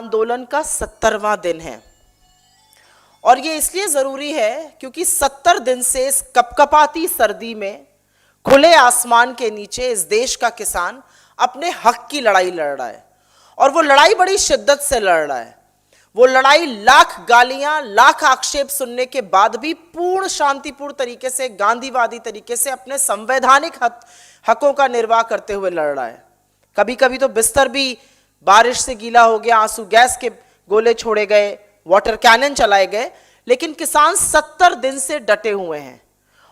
आंदोलन का 70वां दिन है और ये इसलिए जरूरी है क्योंकि 70 दिन से इस कपकपाती सर्दी में खुले आसमान के नीचे इस देश का किसान अपने हक की लड़ाई लड़ रहा है और वो लड़ाई बड़ी शिद्दत से लड़ रहा है। वो लड़ाई लाख गालियां, लाख आक्षेप सुनने के बाद भी पूर्ण शांतिपूर्ण तरीके से, गांधीवादी तरीके से अपने संवैधानिक हकों का निर्वाह करते हुए लड़ रहा है। कभी कभी तो बिस्तर भी बारिश से गीला हो गया, आंसू गैस के गोले छोड़े गए, वाटर कैनन चलाए गए, लेकिन किसान 70 दिन से डटे हुए हैं।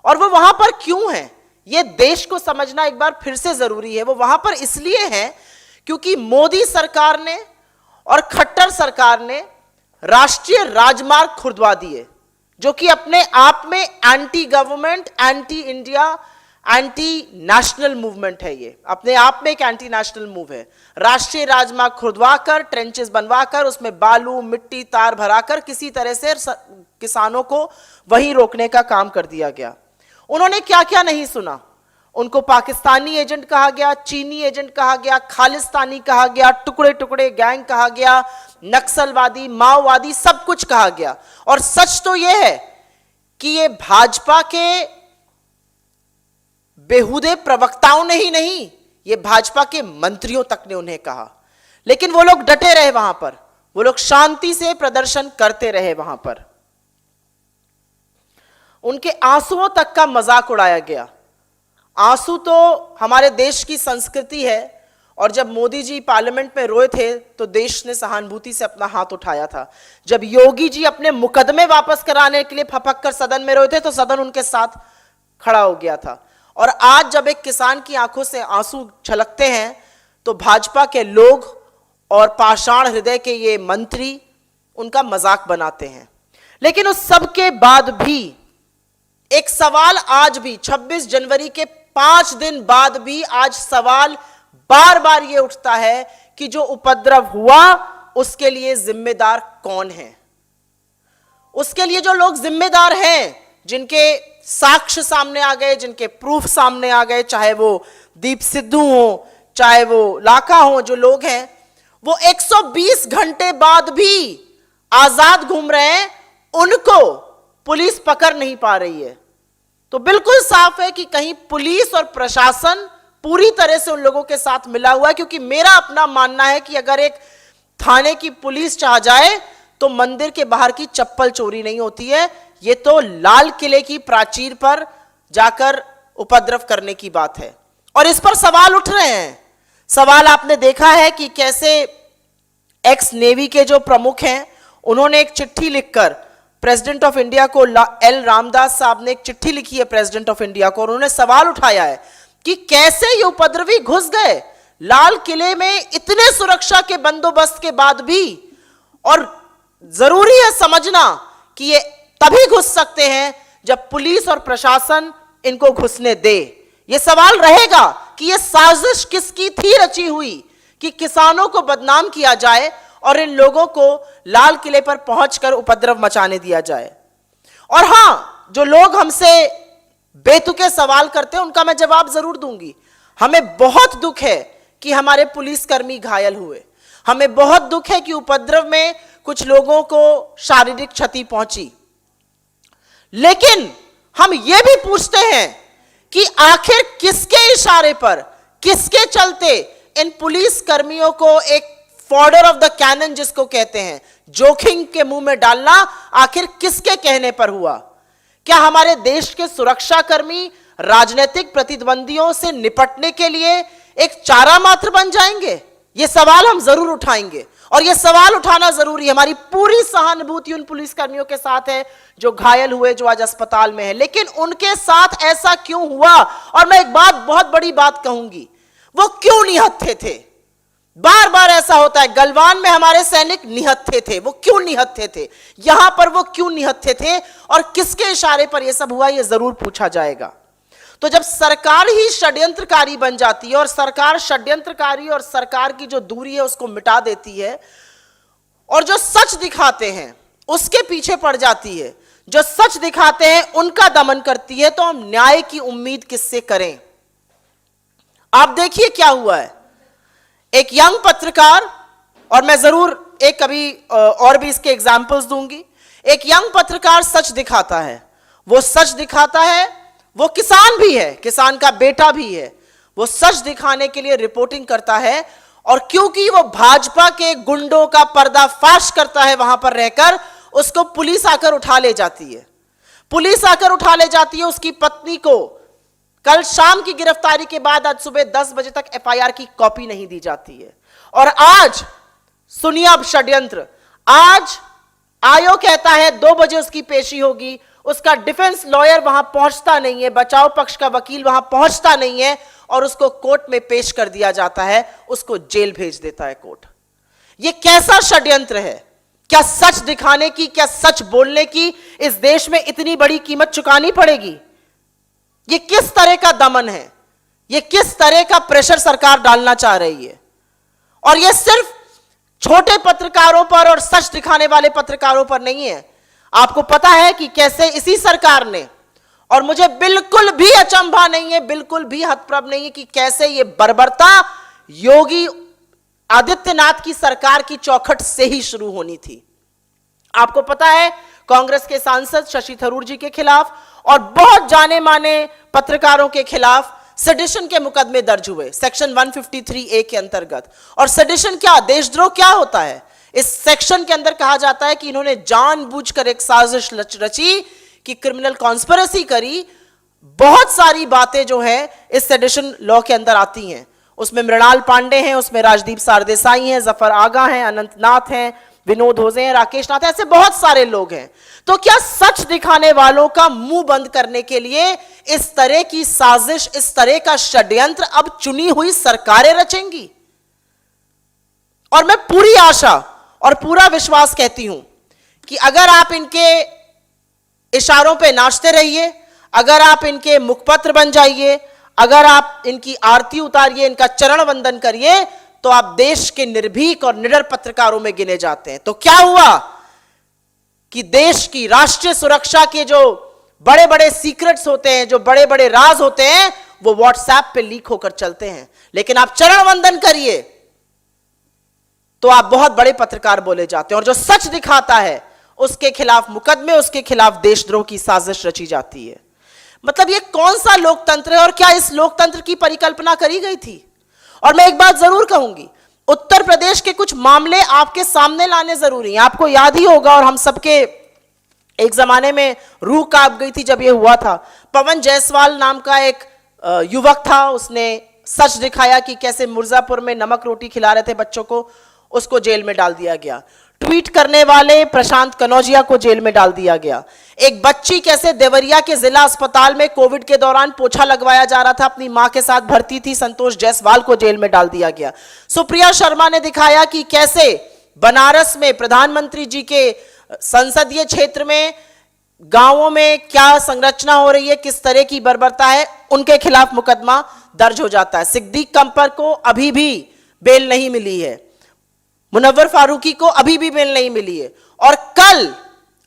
और वो वहां पर क्यों हैं, ये देश को समझना एक बार फिर से जरूरी है। वो वहां पर इसलिए हैं क्योंकि मोदी सरकार ने और खट्टर सरकार ने राष्ट्रीय राजमार्ग खुदवा दिए, जो कि अपने आप में anti government, anti India, anti national movement है। ये अपने आप में एक एंटी नेशनल मूव है। राष्ट्रीय राजमार्ग खुदवाकर, ट्रेंचेस बनवाकर, उसमें बालू, मिट्टी, तार भराकर किसी तरह से किसानों को वहीं रोकने का काम कर दिया गया। उन्होंने क्या क्या नहीं सुना। उनको पाकिस्तानी एजेंट कहा गया, चीनी एजेंट कहा गया, खालिस्तानी कहा गया, टुकड़े टुकड़े गैंग कहा गया, नक्सलवादी, माओवादी, सब कुछ कहा गया। और सच तो यह है कि ये भाजपा के बेहुदे प्रवक्ताओं ने ही नहीं, ये भाजपा के मंत्रियों तक ने उन्हें कहा। लेकिन वो लोग डटे रहे वहां पर, वो लोग शांति से प्रदर्शन करते रहे वहां पर। उनके आंसुओं तक का मजाक उड़ाया गया। आंसू तो हमारे देश की संस्कृति है और जब मोदी जी पार्लियामेंट में रोए थे तो देश ने सहानुभूति से अपना हाथ उठाया था। जब योगी जी अपने मुकदमे वापस कराने के लिए फपक कर सदन में रोए थे तो सदन उनके साथ खड़ा हो गया था। और आज जब एक किसान की आंखों से आंसू छलकते हैं तो भाजपा के लोग और पाषाण हृदय के ये मंत्री उनका मजाक बनाते हैं। लेकिन उस सब के बाद भी एक सवाल आज भी 26 जनवरी के 5 दिन बाद भी आज सवाल बार बार ये उठता है कि जो उपद्रव हुआ उसके लिए जिम्मेदार कौन है। उसके लिए जो लोग जिम्मेदार हैं, जिनके साक्ष्य सामने आ गए, जिनके प्रूफ सामने आ गए, चाहे वो दीप सिद्धू हो, चाहे वो लाका हो, जो लोग हैं वो 120 घंटे बाद भी आजाद घूम रहे हैं, उनको पुलिस पकड़ नहीं पा रही है। तो बिल्कुल साफ है कि कहीं पुलिस और प्रशासन पूरी तरह से उन लोगों के साथ मिला हुआ है। क्योंकि मेरा अपना मानना है कि अगर एक थाने की पुलिस चाह जाए तो मंदिर के बाहर की चप्पल चोरी नहीं होती है, ये तो लाल किले की प्राचीर पर जाकर उपद्रव करने की बात है। और इस पर सवाल उठ रहे हैं। सवाल आपने देखा है कि कैसे एक्स नेवी के जो प्रमुख हैं उन्होंने एक चिट्ठी लिखकर प्रेसिडेंट ऑफ इंडिया को, एल रामदास साहब ने एक चिट्ठी लिखी है प्रेसिडेंट ऑफ इंडिया को, और उन्होंने सवाल उठाया है कि कैसे ये उपद्रवी घुस गए लाल किले में इतने सुरक्षा के बंदोबस्त के बाद भी। और जरूरी है समझना कि ये तभी घुस सकते हैं जब पुलिस और प्रशासन इनको घुसने दे। ये सवाल रहेगा कि ये साजिश किसकी थी रची हुई कि किसानों को बदनाम किया जाए और इन लोगों को लाल किले पर पहुंचकर उपद्रव मचाने दिया जाए। और हां, जो लोग हमसे बेतुके सवाल करते हैं उनका मैं जवाब जरूर दूंगी। हमें बहुत दुख है कि हमारे पुलिसकर्मी घायल हुए, हमें बहुत दुख है कि उपद्रव में कुछ लोगों को शारीरिक क्षति पहुंची। लेकिन हम ये भी पूछते हैं कि आखिर किसके इशारे पर, किसके चलते इन पुलिस कर्मियों को एक फॉर्डर ऑफ द कैनन जिसको कहते हैं, जोखिम के मुंह में डालना आखिर किसके कहने पर हुआ? क्या हमारे देश के सुरक्षा कर्मी राजनीतिक प्रतिद्वंदियों से निपटने के लिए एक चारा मात्र बन जाएंगे? ये सवाल हम जरूर उठाएंगे और ये सवाल उठाना जरूरी है। हमारी पूरी सहानुभूति उन पुलिसकर्मियों के साथ है जो घायल हुए, जो आज अस्पताल में है। लेकिन उनके साथ ऐसा क्यों हुआ? और मैं एक बात, बहुत बड़ी बात कहूंगी, वो क्यों निहत्थे थे? बार बार ऐसा होता है, गलवान में हमारे सैनिक निहत्थे थे, वो क्यों निहत्थे थे? यहां पर वो क्यों निहत्थे थे और किसके इशारे पर यह सब हुआ, यह जरूर पूछा जाएगा। तो जब सरकार ही षड्यंत्रकारी बन जाती है और सरकार षड्यंत्रकारी और सरकार की जो दूरी है उसको मिटा देती है और जो सच दिखाते हैं उसके पीछे पड़ जाती है, जो सच दिखाते हैं उनका दमन करती है, तो हम न्याय की उम्मीद किससे करें? आप देखिए क्या हुआ है। एक यंग पत्रकार, और मैं जरूर एक कभी और भी इसके एग्जाम्पल्स दूंगी। एक यंग पत्रकार सच दिखाता है, वो सच दिखाता है, वो किसान भी है, किसान का बेटा भी है, वो सच दिखाने के लिए रिपोर्टिंग करता है, और क्योंकि वो भाजपा के गुंडों का पर्दाफाश करता है वहां पर रहकर, उसको पुलिस आकर उठा ले जाती है। पुलिस आकर उठा ले जाती है उसकी पत्नी को। कल शाम की गिरफ्तारी के बाद आज सुबह 10 बजे तक एफआईआर की कॉपी नहीं दी जाती है। और आज सुनिए अब षड्यंत्र, आज आयोग कहता है 2 बजे उसकी पेशी होगी, उसका डिफेंस लॉयर वहां पहुंचता नहीं है, बचाव पक्ष का वकील वहां पहुंचता नहीं है, और उसको कोर्ट में पेश कर दिया जाता है, उसको जेल भेज देता है कोर्ट। यह कैसा षड्यंत्र है? क्या सच दिखाने की, क्या सच बोलने की इस देश में इतनी बड़ी कीमत चुकानी पड़ेगी? यह किस तरह का दमन है? यह किस तरह का प्रेशर सरकार डालना चाह रही है? और यह सिर्फ छोटे पत्रकारों पर और सच दिखाने वाले पत्रकारों पर नहीं है। आपको पता है कि कैसे इसी सरकार ने, और मुझे बिल्कुल भी अचंभा नहीं है, बिल्कुल भी हतप्रभ नहीं है कि कैसे यह बर्बरता योगी आदित्यनाथ की सरकार की चौखट से ही शुरू होनी थी। आपको पता है कांग्रेस के सांसद शशि थरूर जी के खिलाफ और बहुत जाने माने पत्रकारों के खिलाफ सेडिशन के मुकदमे दर्ज हुए सेक्शन 153A के अंतर्गत। और सेडिशन क्या, देशद्रोह क्या होता है? इस सेक्शन के अंदर कहा जाता है कि इन्होंने जानबूझकर एक साजिश रची, कि क्रिमिनल कॉन्स्पिरेसी करी। बहुत सारी बातें जो है इस सेडिशन लॉ के अंदर आती हैं। उसमें मृणाल पांडे हैं, उसमें राजदीप सारदेसाई हैं, जफर आगा हैं, अनंतनाथ हैं, विनोद होजे हैं, राकेश नाथ हैं, ऐसे बहुत सारे लोग हैं। तो क्या सच दिखाने वालों का मुंह बंद करने के लिए इस तरह की साजिश, इस तरह का षड्यंत्र अब चुनी हुई सरकारें रचेंगी? और मैं पूरी आशा और पूरा विश्वास कहती हूं कि अगर आप इनके इशारों पे नाचते रहिए, अगर आप इनके मुखपत्र बन जाइए, अगर आप इनकी आरती उतारिए, इनका चरण वंदन करिए, तो आप देश के निर्भीक और निडर पत्रकारों में गिने जाते हैं। तो क्या हुआ कि देश की राष्ट्रीय सुरक्षा के जो बड़े बड़े सीक्रेट्स होते हैं, जो बड़े बड़े राज होते हैं, वो व्हाट्सएप पे लीक होकर चलते हैं। लेकिन आप चरण वंदन करिए तो आप बहुत बड़े पत्रकार बोले जाते हैं, और जो सच दिखाता है उसके खिलाफ मुकदमे, उसके खिलाफ देशद्रोह की साजिश रची जाती है। मतलब ये कौन सा लोकतंत्र है? और क्या इस लोकतंत्र की परिकल्पना करी गई थी? और मैं एक बात जरूर कहूंगी, उत्तर प्रदेश के कुछ मामले आपके सामने लाने जरूरी हैं। आपको याद ही होगा, और हम सबके एक जमाने में रूह कांप गई थी जब यह हुआ था। पवन जायसवाल नाम का एक युवक था, उसने सच दिखाया कि कैसे मिर्जापुर में नमक रोटी खिला रहे थे बच्चों को, उसको जेल में डाल दिया गया। ट्वीट करने वाले प्रशांत कनौजिया को जेल में डाल दिया गया। एक बच्ची कैसे देवरिया के जिला अस्पताल में कोविड के दौरान पोछा लगवाया जा रहा था, अपनी मां के साथ भर्ती थी, संतोष जायसवाल को जेल में डाल दिया गया। सुप्रिया शर्मा ने दिखाया कि कैसे बनारस में प्रधानमंत्री जी के संसदीय क्षेत्र में गांवों में क्या संरचना हो रही है, किस तरह की बर्बरता है, उनके खिलाफ मुकदमा दर्ज हो जाता है। सिद्दीक कंपर को अभी भी बेल नहीं मिली है, मुनव्वर फारूकी को अभी भी बेल नहीं मिली है। और कल,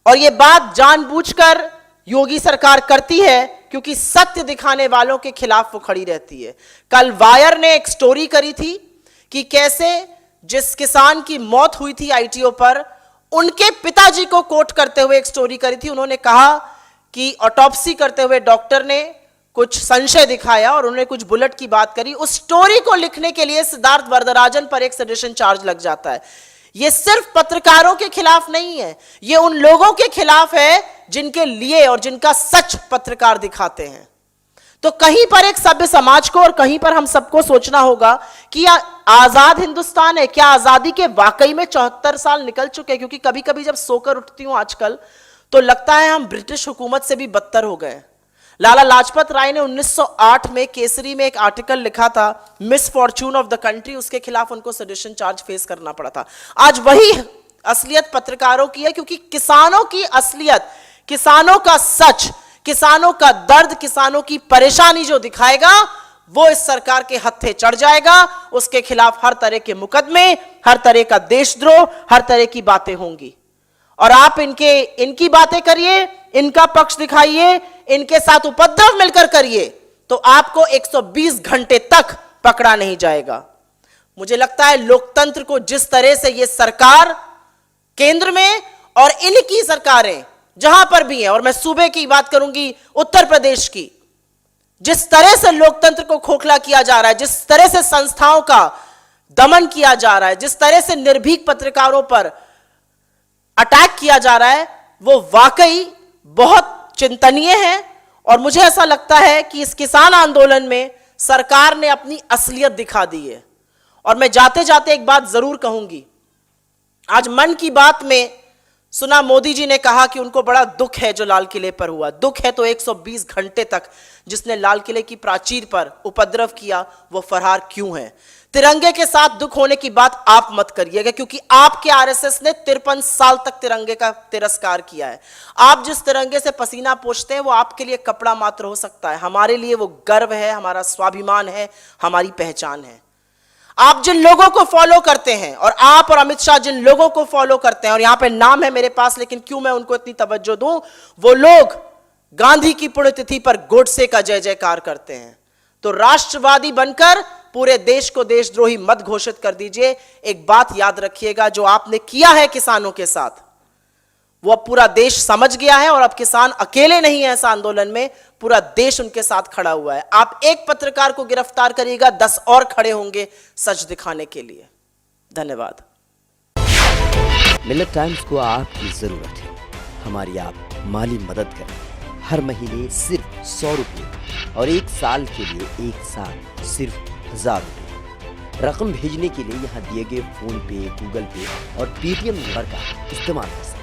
और यह बात जानबूझकर योगी सरकार करती है क्योंकि सत्य दिखाने वालों के खिलाफ वो खड़ी रहती है। कल वायर ने एक स्टोरी करी थी कि कैसे जिस किसान की मौत हुई थी आईटीओ पर, उनके पिताजी को कोट करते हुए एक स्टोरी करी थी। उन्होंने कहा कि ऑटोप्सी करते हुए डॉक्टर ने कुछ संशय दिखाया और उन्होंने कुछ बुलेट की बात करी। उस स्टोरी को लिखने के लिए सिद्धार्थ वरदराजन पर एक सेडिशन चार्ज लग जाता है। यह सिर्फ पत्रकारों के खिलाफ नहीं है, यह उन लोगों के खिलाफ है जिनके लिए और जिनका सच पत्रकार दिखाते हैं। तो कहीं पर एक सभ्य समाज को और कहीं पर हम सबको सोचना होगा कि आजाद हिंदुस्तान है, क्या आजादी के वाकई में 74 साल निकल चुके हैं? क्योंकि कभी कभी जब सोकर उठती हूं आजकल तो लगता है हम ब्रिटिश हुकूमत से भी बदतर हो गए। लाला लाजपत राय ने 1908 में केसरी में एक आर्टिकल लिखा था, miss Fortune of the country, उसके खिलाफ उनको सेडिशन चार्ज फेस करना पड़ा था। आज वही असलियत पत्रकारों की है, क्योंकि किसानों की असलियत, किसानों का सच, किसानों का दर्द, किसानों की परेशानी जो दिखाएगा वो इस सरकार के हत्थे चढ़ जाएगा। उसके खिलाफ हर तरह के मुकदमे, हर तरह का देशद्रोह, हर तरह की बातें होंगी। और आप इनकी बातें करिए, इनका पक्ष दिखाइए, इनके साथ उपद्रव मिलकर करिए, तो आपको 120 घंटे तक पकड़ा नहीं जाएगा। मुझे लगता है लोकतंत्र को जिस तरह से ये सरकार केंद्र में और इनकी सरकारें जहां पर भी हैं, और मैं सूबे की बात करूंगी उत्तर प्रदेश की, जिस तरह से लोकतंत्र को खोखला किया जा रहा है, जिस तरह से संस्थाओं का दमन किया जा रहा है, जिस तरह से निर्भीक पत्रकारों पर अटैक किया जा रहा है, वो वाकई बहुत चिंतनीय है। और मुझे ऐसा लगता है कि इस किसान आंदोलन में सरकार ने अपनी असलियत दिखा दी है। और मैं जाते जाते एक बात जरूर कहूंगी, आज मन की बात में सुना मोदी जी ने कहा कि उनको बड़ा दुख है जो लाल किले पर हुआ। दुख है तो 120 घंटे तक जिसने लाल किले की प्राचीर पर उपद्रव किया वो फरार क्यों है। तिरंगे के साथ दुख होने की बात आप मत करिएगा, क्योंकि आपके आरएसएस ने 53 साल तक तिरंगे का तिरस्कार किया है। आप जिस तिरंगे से पसीना पोंछते हैं वो आपके लिए कपड़ा मात्र हो सकता है, हमारे लिए वो गर्व है, हमारा स्वाभिमान है, हमारी पहचान है। आप जिन लोगों को फॉलो करते हैं, और आप और अमित शाह जिन लोगों को फॉलो करते हैं, और यहां पे नाम है मेरे पास लेकिन क्यों मैं उनको इतनी तवज्जो दूं, वो लोग गांधी की पुण्यतिथि पर गोडसे का जय जयकार करते हैं। तो राष्ट्रवादी बनकर पूरे देश को देशद्रोही मत घोषित कर दीजिए। एक बात याद रखिएगा, जो आपने किया है किसानों के साथ वो अब पूरा देश समझ गया है, और अब किसान अकेले नहीं है इस आंदोलन में, पूरा देश उनके साथ खड़ा हुआ है। आप एक पत्रकार को गिरफ्तार करिएगा, 10 और खड़े होंगे सच दिखाने के लिए। धन्यवाद। मिलत टाइम्स को आपकी जरूरत है, हमारी आप माली मदद करें। हर महीने सिर्फ 100 रुपये और 1 साल के लिए एक साथ सिर्फ 1000 रुपये। रकम भेजने के लिए यहाँ दिए गए फोन पे, गूगल पे और पेटीएम नंबर का इस्तेमाल कर सकते हैं।